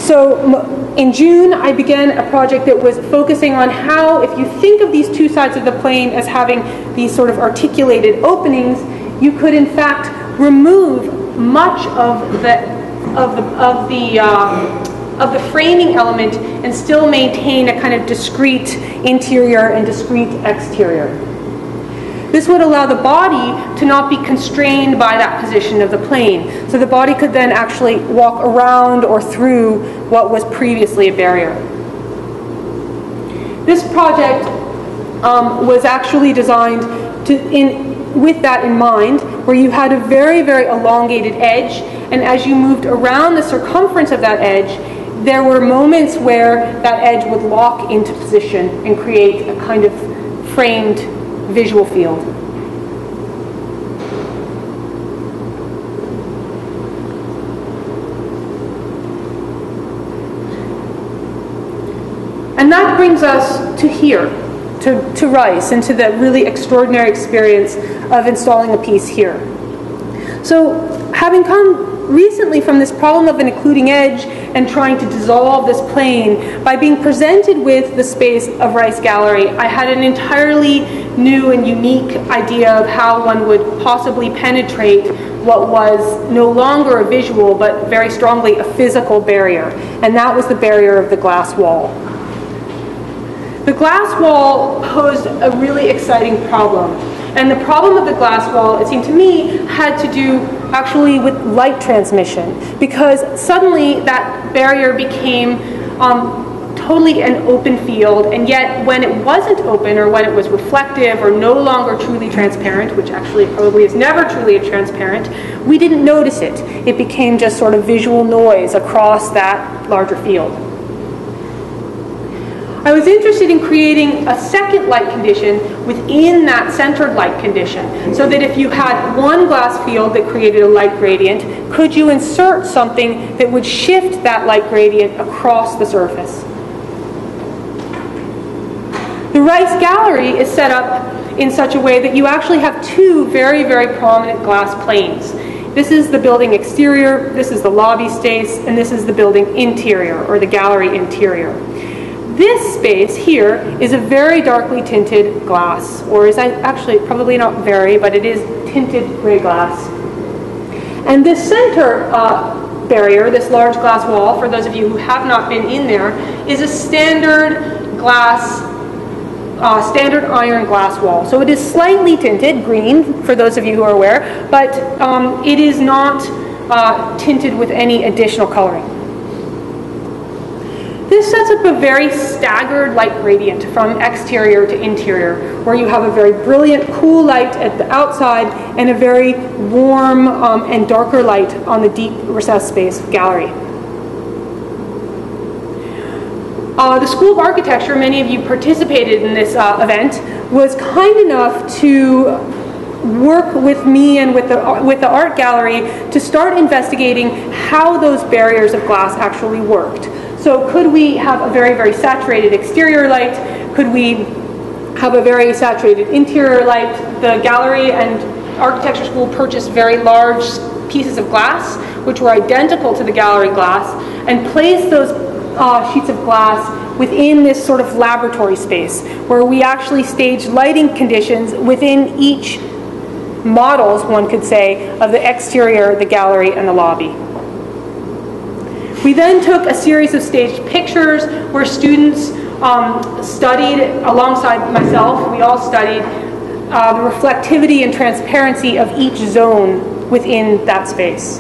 So in June, I began a project that was focusing on how, if you think of these two sides of the plane as having these sort of articulated openings, you could in fact remove much of the framing element and still maintain a kind of discrete interior and discrete exterior. This would allow the body to not be constrained by that position of the plane. So the body could then actually walk around or through what was previously a barrier. This project was actually designed with that in mind, where you had a very, very elongated edge, and as you moved around the circumference of that edge, there were moments where that edge would lock into position and create a kind of framed visual field. And that brings us to here, to Rice, and to the really extraordinary experience of installing a piece here. So, having come recently from this problem of an occluding edge and trying to dissolve this plane, by being presented with the space of Rice Gallery, I had an entirely new and unique idea of how one would possibly penetrate what was no longer a visual, but very strongly a physical barrier. And that was the barrier of the glass wall. The glass wall posed a really exciting problem. And the problem of the glass wall, it seemed to me, had to do actually with light transmission, because suddenly that barrier became totally an open field, and yet when it wasn't open, or when it was reflective or no longer truly transparent, which actually probably is never truly transparent, we didn't notice it. It became just sort of visual noise across that larger field. I was interested in creating a second light condition within that centered light condition, so that if you had one glass field that created a light gradient, could you insert something that would shift that light gradient across the surface? The Rice Gallery is set up in such a way that you actually have two very, very prominent glass planes. This is the building exterior, this is the lobby space, and this is the building interior, or the gallery interior. This space here is a very darkly tinted glass, or is actually probably not very, but it is tinted gray glass. And this center barrier, this large glass wall, for those of you who have not been in there, is a standard glass, standard iron glass wall. So it is slightly tinted green, for those of you who are aware, but it is not tinted with any additional coloring. This sets up a very staggered light gradient from exterior to interior, where you have a very brilliant, cool light at the outside and a very warm and darker light on the deep recessed space gallery. The School of Architecture, many of you participated in this event, was kind enough to work with me and with the art gallery to start investigating how those barriers of glass actually worked. So could we have a very, very saturated exterior light? Could we have a very saturated interior light? The gallery and architecture school purchased very large pieces of glass, which were identical to the gallery glass, and placed those sheets of glass within this sort of laboratory space, where we actually staged lighting conditions within each models, one could say, of the exterior, the gallery, and the lobby. We then took a series of staged pictures where students studied, alongside myself, we all studied the reflectivity and transparency of each zone within that space.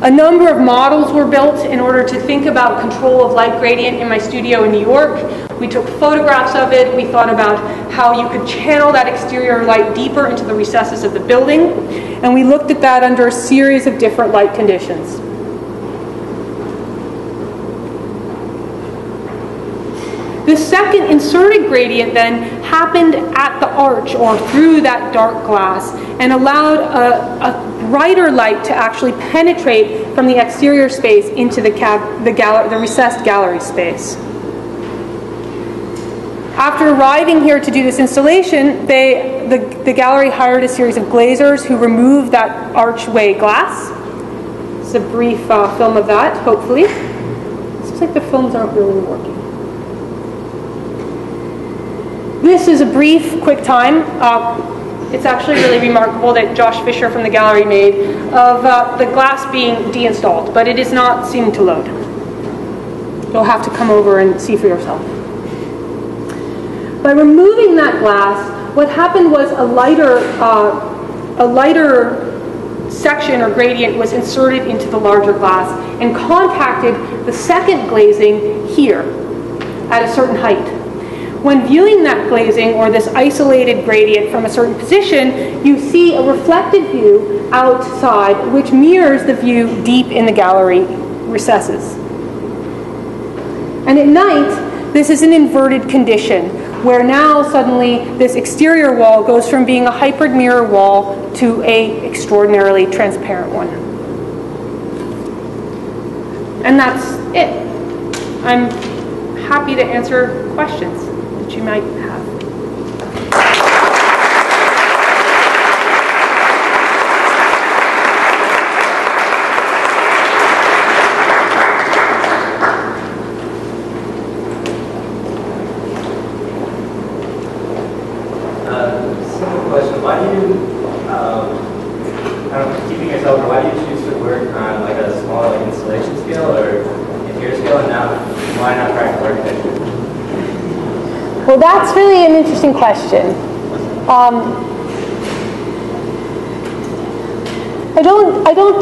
A number of models were built in order to think about control of light gradient in my studio in New York. We took photographs of it. We thought about how you could channel that exterior light deeper into the recesses of the building. And we looked at that under a series of different light conditions. The second inserted gradient then happened at the arch or through that dark glass and allowed a brighter light to actually penetrate from the exterior space into the recessed gallery space. After arriving here to do this installation, the gallery hired a series of glazers who removed that archway glass. This is a brief film of that, hopefully. It looks like the films aren't really working. This is a brief, quick time. It's actually really remarkable that Josh Fisher from the gallery made of the glass being deinstalled, but it is not seeming to load. You'll have to come over and see for yourself. By removing that glass, what happened was a lighter section or gradient was inserted into the larger glass and contacted the second glazing here at a certain height. When viewing that glazing or this isolated gradient from a certain position, you see a reflected view outside which mirrors the view deep in the gallery recesses. And at night, this is an inverted condition where now suddenly this exterior wall goes from being a hypered mirror wall to an extraordinarily transparent one. And that's it. I'm happy to answer questions that you might have. Simple question. Why do you, keeping yourself, why do you choose to work on like a smaller like installation scale or interior scale, and now why not practical architecture? Well, that's really an interesting question.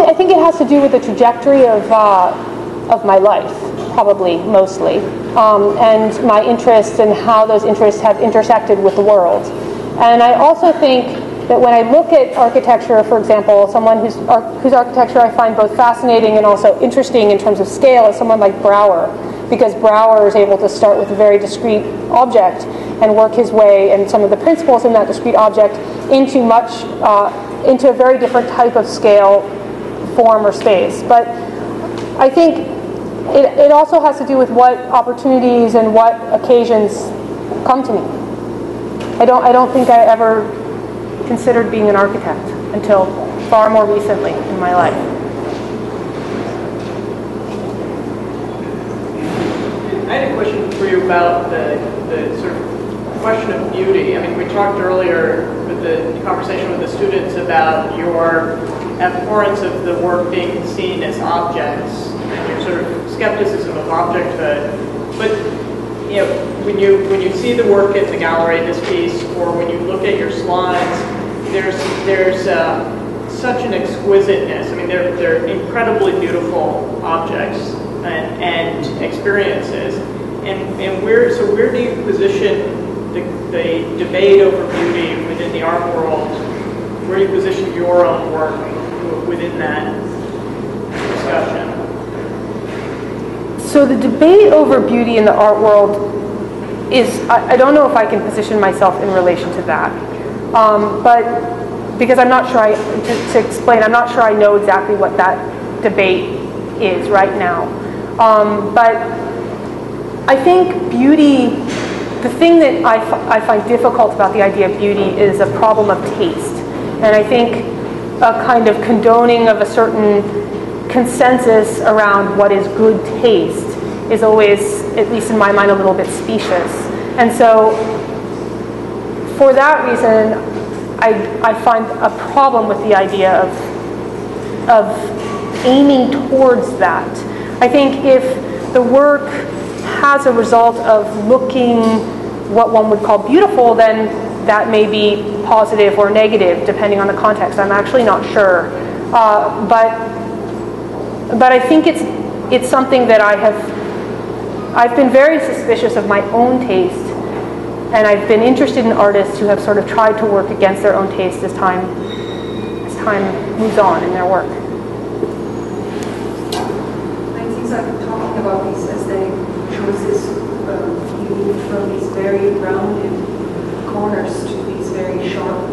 I think it has to do with the trajectory of my life, probably, mostly, and my interests and how those interests have intersected with the world. And I also think that when I look at architecture, for example, someone whose architecture I find both fascinating and also interesting in terms of scale is someone like Brouwer, because Brouwer is able to start with a very discrete object and work his way and some of the principles in that discrete object into a very different type of scale, form, or space. But I think it also has to do with what opportunities and what occasions come to me. I don't think I ever considered being an architect until far more recently in my life. I had a question for you about the sort of question of beauty. I mean, we talked earlier with the conversation with the students about your abhorrence of the work being seen as objects and your sort of skepticism of objecthood. But you know, when you see the work in the gallery, this piece, or when you look at your slides, there's such an exquisiteness. I mean, they're incredibly beautiful objects and experiences. And where do you position the debate over beauty within the art world? Where do you position your own work within that discussion? So the debate over beauty in the art world is, I don't know if I can position myself in relation to that. But because I'm not sure, to explain, I'm not sure I know exactly what that debate is right now. But I think beauty, the thing that I find difficult about the idea of beauty is a problem of taste. And I think a kind of condoning of a certain consensus around what is good taste is always, at least in my mind, a little bit specious. And so for that reason, I find a problem with the idea of aiming towards that. I think if the work has a result of looking what one would call beautiful, then that may be positive or negative depending on the context. I'm actually not sure. But But I think it's something that I've been very suspicious of my own taste, and I've been interested in artists who have sort of tried to work against their own taste as time moves on in their work. It seems like talking about these aesthetic choices, you move from these very rounded corners to these very sharp,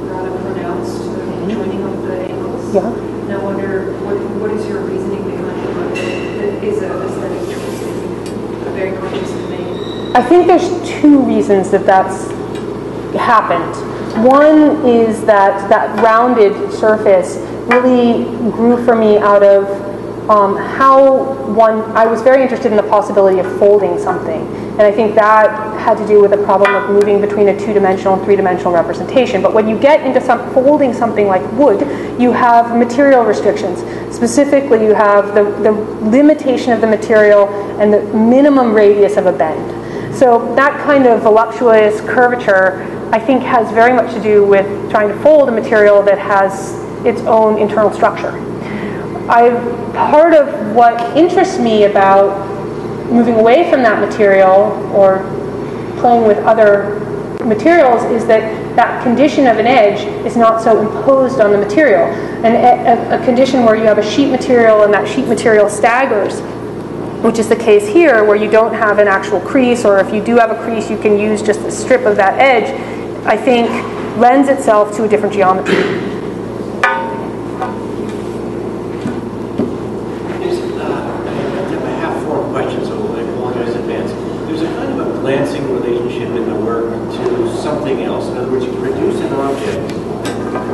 rather pronounced joining of the angles. Yeah. And I wonder, what is your reasoning behind what is an aesthetic choice that you very consciously made? I think there's two reasons that's happened. One is that rounded surface really grew for me out of I was very interested in the possibility of folding something. And I think that had to do with the problem of moving between a two-dimensional and three-dimensional representation. But when you get into folding something like wood, you have material restrictions. Specifically, you have the limitation of the material and the minimum radius of a bend. So that kind of voluptuous curvature, I think, has very much to do with trying to fold a material that has its own internal structure. Part of what interests me about moving away from that material or playing with other materials is that condition of an edge is not so imposed on the material. And a condition where you have a sheet material and that sheet material staggers, which is the case here, where you don't have an actual crease, or if you do have a crease, you can use just a strip of that edge, I think lends itself to a different geometry. Glancing relationship in the work to something else. In other words, you produce an object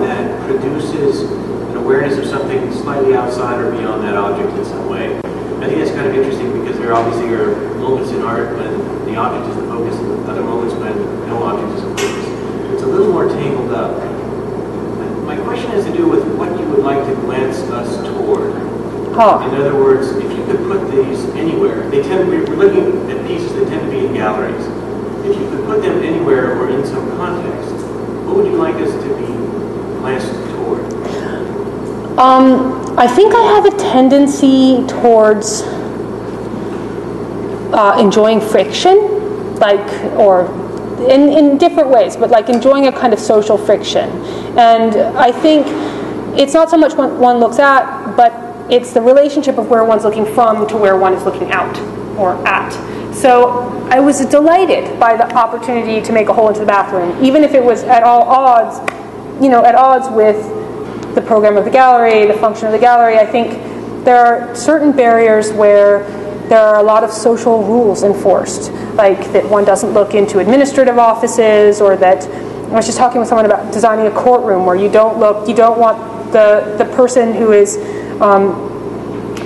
that produces an awareness of something slightly outside or beyond that object in some way. I think that's kind of interesting because there obviously are moments in art when the object is the focus and other moments when no object is the focus. It's a little more tangled up. My question has to do with what you would like to glance us toward. In other words, if you could put these anywhere, we're looking at pieces that tend to be in galleries. If you could put them anywhere or in some context, what would you like us to be glanced toward? I think I have a tendency towards enjoying friction, or in different ways, but like enjoying a kind of social friction. And I think it's not so much what one looks at, but it's the relationship of where one's looking from to where one is looking out or at. So I was delighted by the opportunity to make a hole into the bathroom, even if it was at odds with the program of the gallery, the function of the gallery. I think there are certain barriers where there are a lot of social rules enforced, like that one doesn't look into administrative offices, or that I was just talking with someone about designing a courtroom where you don't want the person who is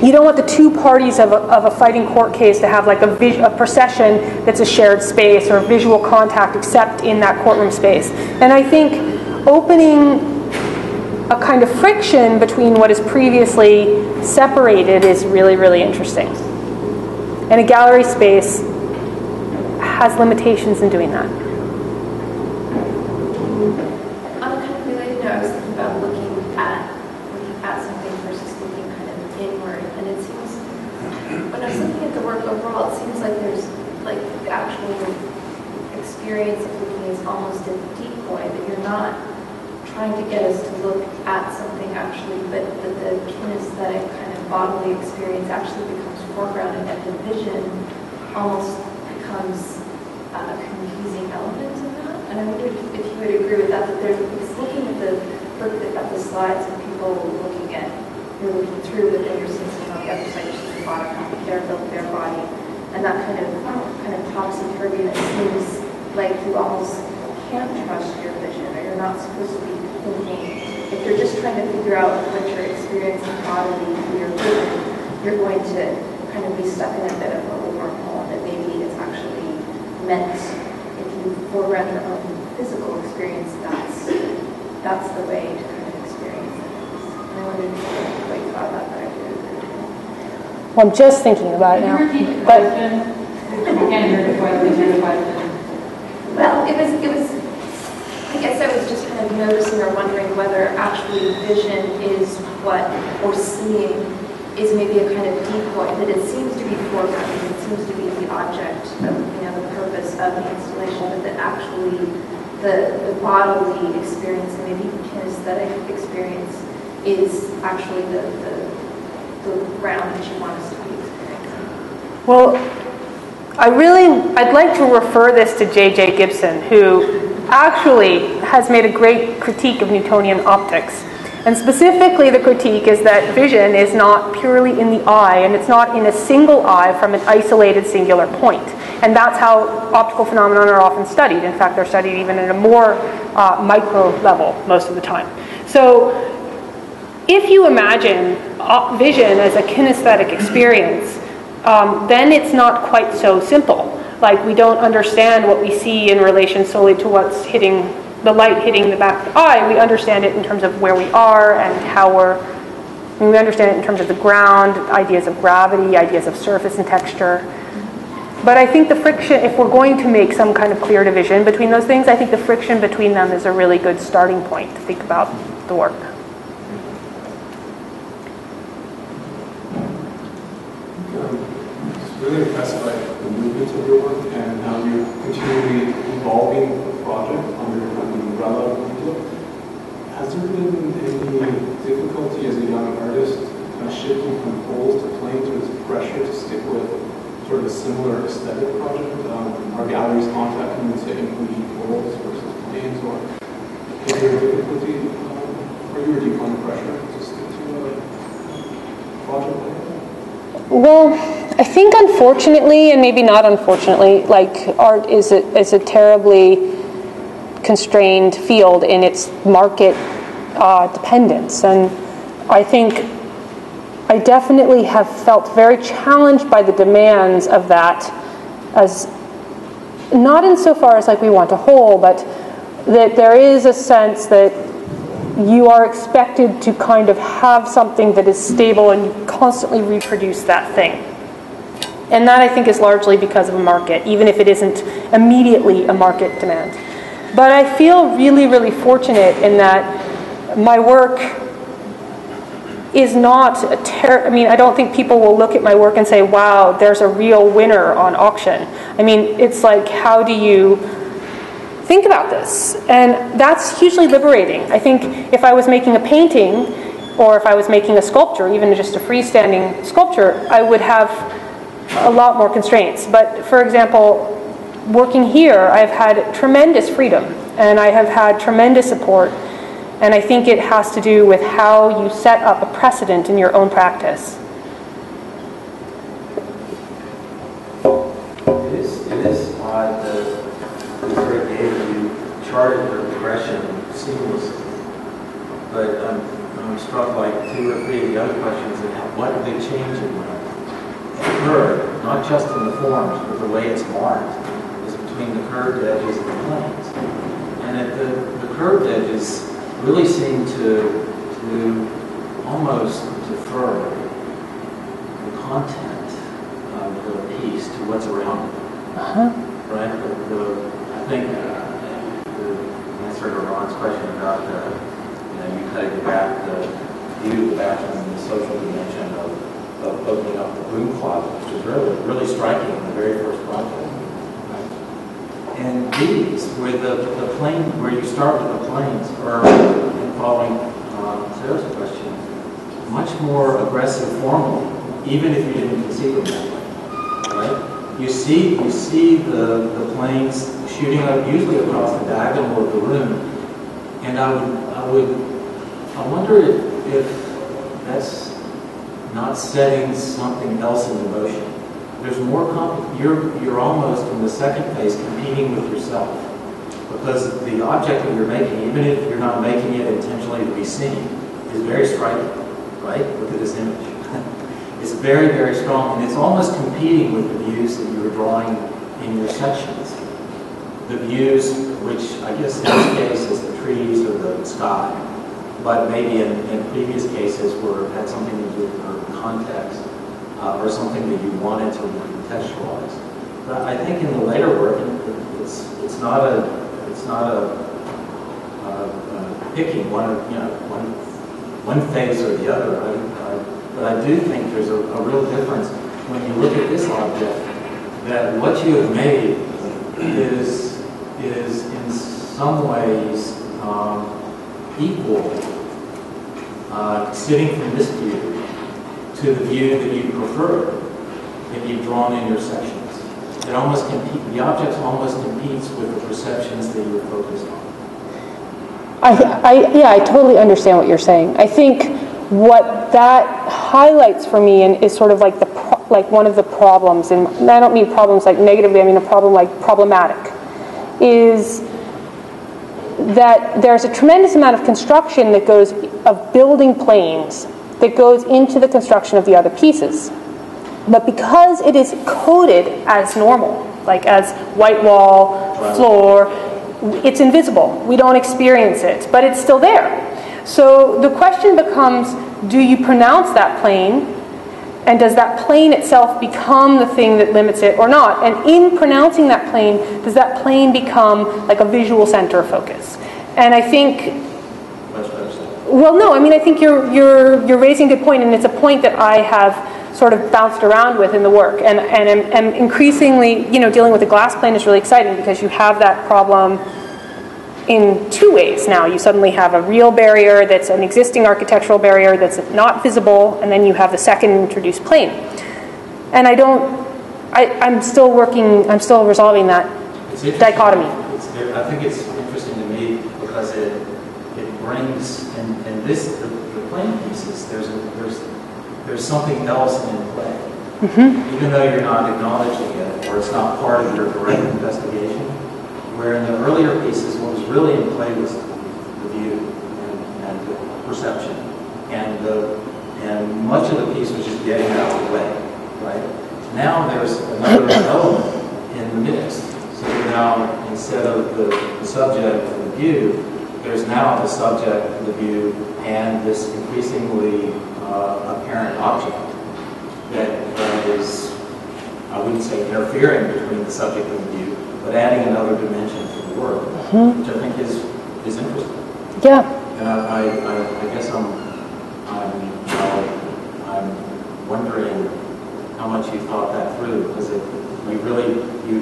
you don't want the two parties of a fighting court case to have like a procession that's a shared space or visual contact except in that courtroom space. And I think opening a kind of friction between what is previously separated is really, really interesting. And a gallery space has limitations in doing that. On a kind of related note, I was thinking about looking at something versus looking kind of inward, and it seems, when I was looking at the work overall, it seems like there's like the actual experience of looking is almost a decoy, that you're not trying to get us to look at something actually, but the kinesthetic kind of bodily experience actually becomes foregrounded, and the vision almost becomes a confusing element in that. And I wonder if you would agree with that, because looking at the slides and people you're looking through, but then you're seeing something on the other side, you're seeing the bottom half of their body, and that kind of topsy-turvy, and it seems like you almost can't trust your vision, or you're not supposed to be thinking. If you're just trying to figure out what you're experiencing bodily through your vision, you're going to kind of be stuck in a bit of a wormhole, that maybe it's actually meant, if you foreground your own physical experience, that's the way to kind of experience it. And I wonder what you thought about that idea. Well, I'm just thinking about it now. Can you repeat the question? Again, hear the question. Well, it was. I guess I was just kind of noticing or wondering whether actually vision is what, or seeing is maybe a kind of decoy, that it seems to be foregrounded, it seems to be the object of, the purpose of the installation, but that actually the bodily experience and maybe kinesthetic experience is actually the ground that you want us to be experiencing. Well, I'd like to refer this to J.J. Gibson, who actually has made a great critique of Newtonian optics. And specifically, the critique is that vision is not purely in the eye, and it's not in a single eye from an isolated singular point. And that's how optical phenomena are often studied. In fact, they're studied even at a more micro level most of the time. So if you imagine vision as a kinesthetic experience, then it's not quite so simple. Like, we don't understand what we see in relation solely to what's hitting the light hitting the back of the eye. We understand it in terms of where we are and how we understand it in terms of the ground, ideas of gravity, ideas of surface and texture. But I think the friction, if we're going to make some kind of clear division between those things, I think the friction between them is a really good starting point to think about the work. It's really impressed by the movement of your work and how you're continually evolving the project under an umbrella of media. Has there been any difficulty as a young artist kind of shifting from poles to planes, or is it pressure to stick with sort of a similar aesthetic project? Are galleries contacting you and saying we need poles versus planes, or is there a difficulty for you, or do you find pressure to stick to a project like that? Well, I think unfortunately, and maybe not unfortunately, like art is a terribly constrained field in its market dependence. And I think I definitely have felt very challenged by the demands of that, as not insofar as like we want a whole, but that there is a sense that you are expected to kind of have something that is stable and you constantly reproduce that thing. And that, I think, is largely because of a market, even if it isn't immediately a market demand. But I feel really, really fortunate in that my work is not I don't think people will look at my work and say, wow, there's a real winner on auction. I mean, it's like, how do you think about this? And that's hugely liberating. I think if I was making a painting, or if I was making a sculpture, even just a freestanding sculpture, I would have a lot more constraints. But for example, working here, I've had tremendous freedom, and I have had tremendous support. And I think it has to do with how you set up a precedent in your own practice. It is odd that we sort of gave you charted the progression seamlessly. But I'm struck by 2 or 3 of the other questions and what big change in occurred, not just in the forms, but the way it's marked, is between the curved edges and the planes. And the curved edges really seem to almost defer the content of the piece to what's around it. Right? I think the answer to Ron's question about you kind of back the view back from the social dimension of opening up the room closet, which is really striking in the very first project. And these, where the plane, where you start with the planes, are, in following Sarah's question, much more aggressive formally, even if you didn't conceive of that way, right? You see the planes shooting up, usually across the diagonal of the room, and I wonder if that's not setting something else into motion. There's more, you're almost in the second phase competing with yourself, because the object that you're making, even if you're not making it intentionally to be seen, is very striking, right? Look at this image. It's very, very strong, and it's almost competing with the views that you were drawing in your sections. The views, which I guess in this case is the trees or the sky, but maybe in previous cases had something to do with the context. Or something that you wanted to contextualize. But I think in the later work, it's not a picking one phase or the other. But I do think there's a real difference when you look at this object, that what you have made is in some ways equal, sitting from this view to the view that you prefer, that you've drawn in your sections. It almost the object almost competes with the perceptions that you're focused on. Yeah, I totally understand what you're saying. I think what that highlights for me is sort of like one of the problems, and I don't mean problems like negatively, I mean a problem like problematic, is that there's a tremendous amount of construction that goes, of building planes, that goes into the construction of the other pieces. But because it is coded as normal, like as white wall, floor, it's invisible. We don't experience it, but it's still there. So the question becomes, do you pronounce that plane, and does that plane itself become the thing that limits it or not? And in pronouncing that plane, does that plane become like a visual center of focus? And I think, well, no, I mean, I think you're raising a good point, and it's a point that I have sort of bounced around with in the work, and I'm increasingly, dealing with the glass plane is really exciting because you have that problem in two ways now. You suddenly have a real barrier that's an existing architectural barrier that's not visible, and then you have the second introduced plane. And I'm still resolving that dichotomy. I think it's interesting to me because it brings, and the plane pieces, there's something else in play. Mm-hmm. Even though you're not acknowledging it, or it's not part of your direct investigation, where in the earlier pieces, what was really in play was the view and the perception. And much of the piece was just getting out of the way, right? Now there's another element in the mix. So now, instead of the subject and the view, there's now the subject, the view, and this increasingly apparent object that is, I wouldn't say interfering between the subject and the view, but adding another dimension to the work, which I think is interesting. Yeah. And I guess I'm wondering how much you thought that through, because you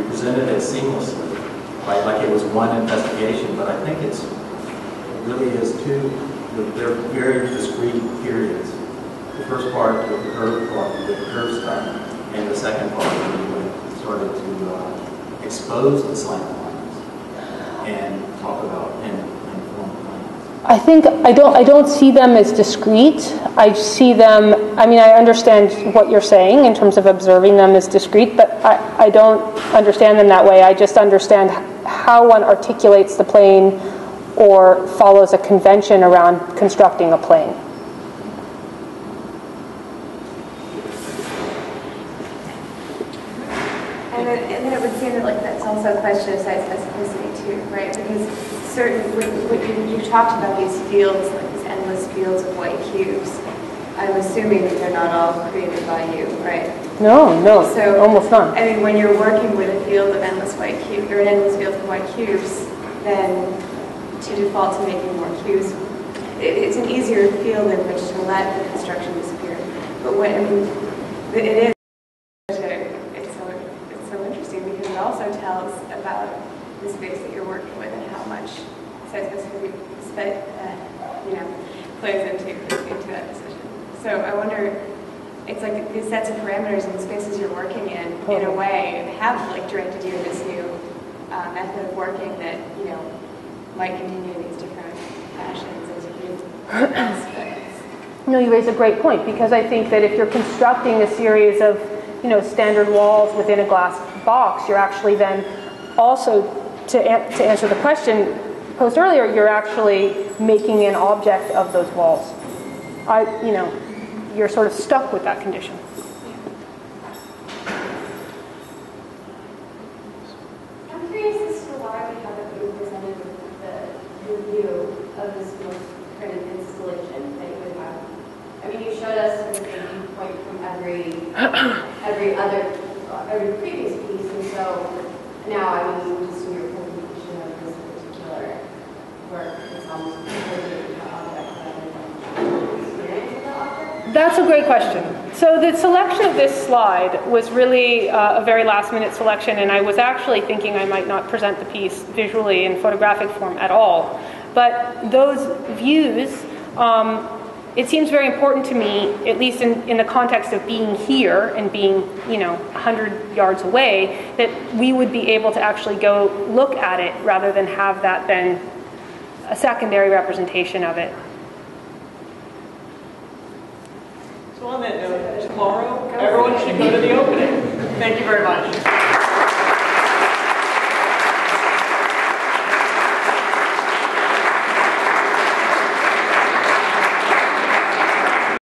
presented it seamlessly, right? Like it was one investigation, but I think it really is two. They're very discrete periods. The first part with the curve stuff, and the second part where you started to expose the slant lines and talk about and form plans. I think I don't see them as discrete. I see them, I mean, I understand what you're saying in terms of observing them as discrete, but I don't understand them that way. I just understand how one articulates the plane or follows a convention around constructing a plane. And then it would seem that that's also a question of site specificity too, right? Because when you talked about these fields, like these endless fields of white cubes, I'm assuming that they're not all created by you, right? No, so, almost none. I mean, when you're working with a field of endless white cubes, or an endless field of white cubes, then to default to making more cubes, it's an easier field in which to let the construction disappear. But when it is, it's so interesting because it also tells about the space that you're working with and how much site specificity plays into that decision. So I wonder, it's like these sets of parameters and the spaces you're working in a way, have directed you in this new method of working that might continue in these different fashions as you aspects. You raise a great point, because I think that if you're constructing a series of standard walls within a glass box, you're actually then also, to answer the question posed earlier, you're actually making an object of those walls. You're sort of stuck with that condition. I'm curious as to why we haven't been presented with the view of this most printed installation that you would have. I mean, you showed us the viewpoint from every previous piece, and so now, I mean, just in your presentation of this particular work, it's almost completely the object rather than the experience of the object. That's a great question. So the selection of this slide was really a very last-minute selection, and I was actually thinking I might not present the piece visually in photographic form at all. But those views, it seems very important to me, at least in the context of being here and being, 100 yards away, that we would be able to actually go look at it rather than have that then a secondary representation of it. So on that note, tomorrow, everyone should go to the opening. Thank you very much.